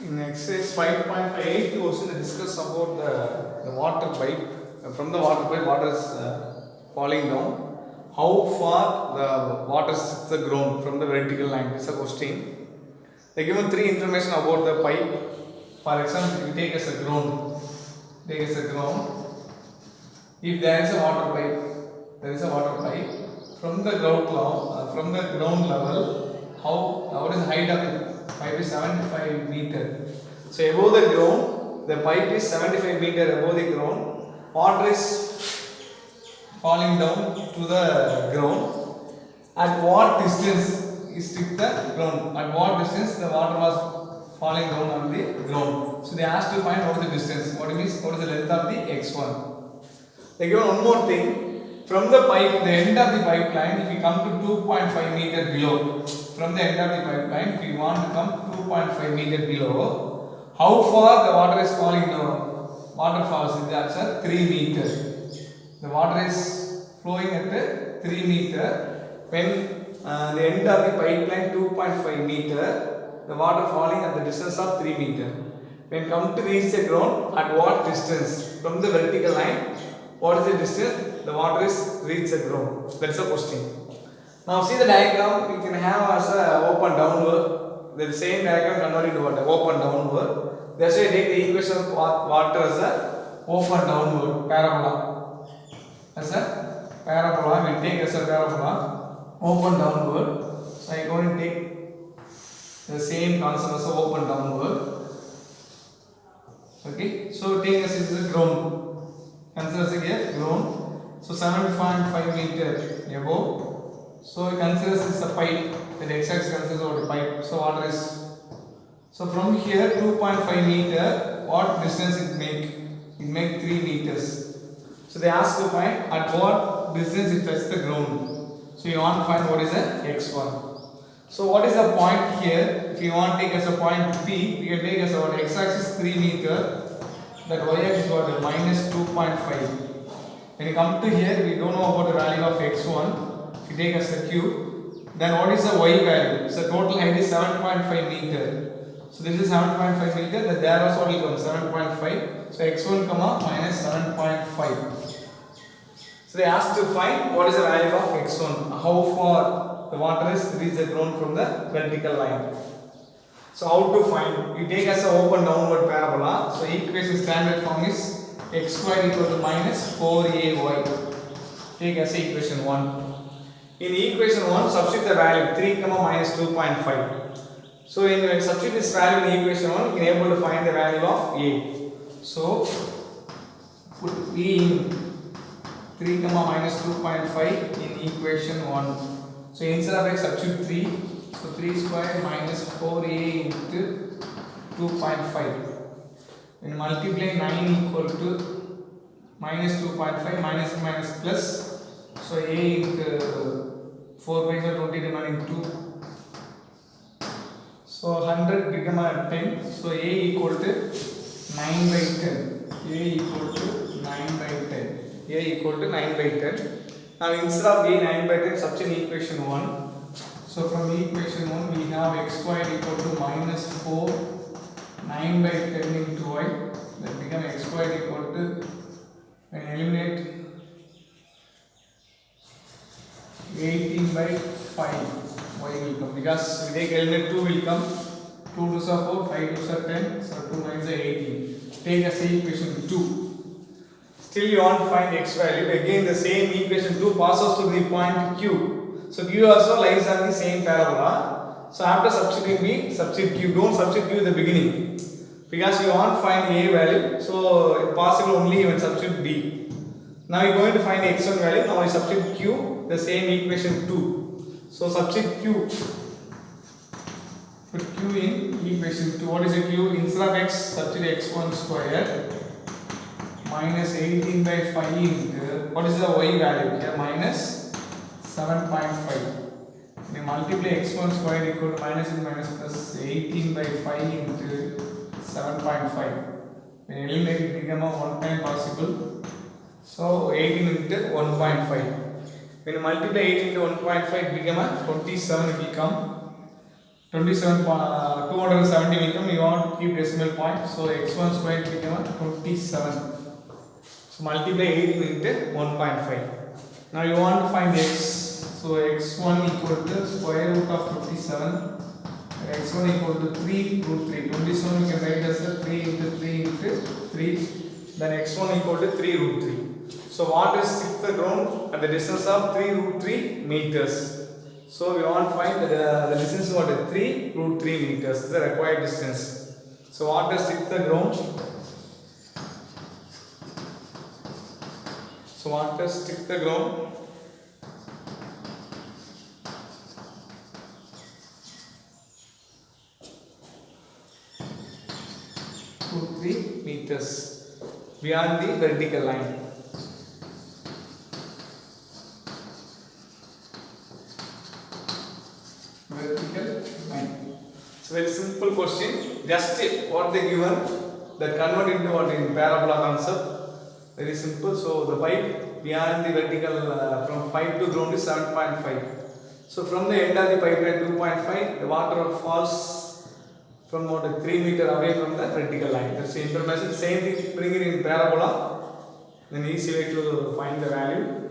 In exercise 5.8 question they discuss about the water pipe. From the water pipe water is falling down. How far the water hits the ground from the vertical line? It's a question. They given three information about the pipe. For example, we take as a ground. Take as a ground. If there is a water pipe, there is a water pipe from the ground level. What is the height of the pipe? Is 75 meter. So above the ground, the pipe is 75 meter above the ground. Water is falling down to the ground. At what distance is to the ground? At what distance the water was falling down on the ground? So they asked to find what is the distance. What is the length of the x1? They give one more thing. From the pipe, the end of the pipeline, if you come to 2.5 meter below, from the end of the pipeline, if you want to come 2.5 meter below, how far the water is falling down? Water falls in the answer 3 meter. The water is flowing at 3 meter. When the end of the pipeline 2.5 meter, the water falling at the distance of 3 meter. When come to reach the ground, at what distance from the vertical line? What is the distance the water is reach the ground? That's the question. Now see the diagram. We can have as a open downward. The same diagram converted into what? Open downward. That's why I take the equation of water as a open downward parabola. As a parabola, we take as a parabola open downward. So I am going to take the same concept as a open downward. Okay. So take as is the ground. Consider here ground. So 7.5 meter above. So consider this a pipe. The x-axis considers about a pipe. So water is. So from here 2.5 meter. What distance it make? It make 3 meters. So they ask to find at what distance it touches the ground. So you want to find what is the x1. So what is the point here? If you want to take as a point P, we can take as our x-axis 3 meter. That y-axis is what? Minus 2.5. When you come to here, we don't know about the value of x1. If you take as a cube, then what is the y value? So total height is 7.5 meter. So this is 7.5 meter. Then there also will come 7.5. So x1 comma minus 7.5. So they asked to find what is the value of x1. How far the water is reach the ground from the vertical line. So how to find? We take as a open downward parabola. So equation standard form is x squared equal to minus 4ay. Take as equation 1. In equation 1, substitute the value 3 minus 2.5. So when you substitute this value in equation 1, you can able to find the value of a. So put a in 3 minus 2.5 in equation 1. So instead of x, substitute 3. So 3 square minus 4a into 2.5. When multiply 9 equal to minus 2.5 minus plus. So a into 4 by 20 remaining 2. So 100 become a 10. So a equal to 9 by 10. A equal to 9 by 10. A equal to 9 by 10. Now instead of a 9 by 10, substitute equation 1. So from equation 1 we have x squared equal to minus 4 9 by 10 into y. That become x squared equal to, when eliminate 18 by 5 y will come, because we take eliminate 2 will come, 2 2s are 4, 5 2s are 10, so 2 9s are 18. Take as equation 2. Still you want to find x value. Again the same equation 2 passes to the point Q. So Q also lies on the same parabola. So after substituting B, substitute Q. Don't substitute Q in the beginning, because you want to find A value. So it's possible only when substitute B. Now you are going to find x1 value. Now you substitute Q, the same equation 2. So substitute Q. Put Q in equation 2. What is a Q? Instead of x, substitute x1 square minus 18 by 5 into, what is the y value? Here minus 7.5. When you multiply x1 squared equal to minus and minus plus 18 by 5 into 7.5. When you eliminate it, become a 1 time possible. So 18 into 1.5. When you multiply 18 into 1.5, it become a 27. It will come 270 will come. You want keep decimal point. So x1 square become 27. So multiply 8 into 1.5. Now you want to find x. So x1 equal to square root of 57. x1 equal to 3 root 3. 27 you can write as a 3 into 3 into 3. Then x1 equal to 3 root 3. So water sticks the ground at the distance of 3 root 3 meters. So we want to find the distance what is 3 root 3 meters, the required distance. So water sticks the ground. So water sticks the ground. To 3 meters beyond the vertical line. Vertical line. It's a very simple question. Just what they given that convert into what in parabola concept. Very simple. So the pipe beyond the vertical from 5 to ground is 7.5. So from the end of the pipe at 2.5, the water falls from what 3 meter away from the vertical line. That's the information. Same thing, bring it in parabola. Then easy way to find the value.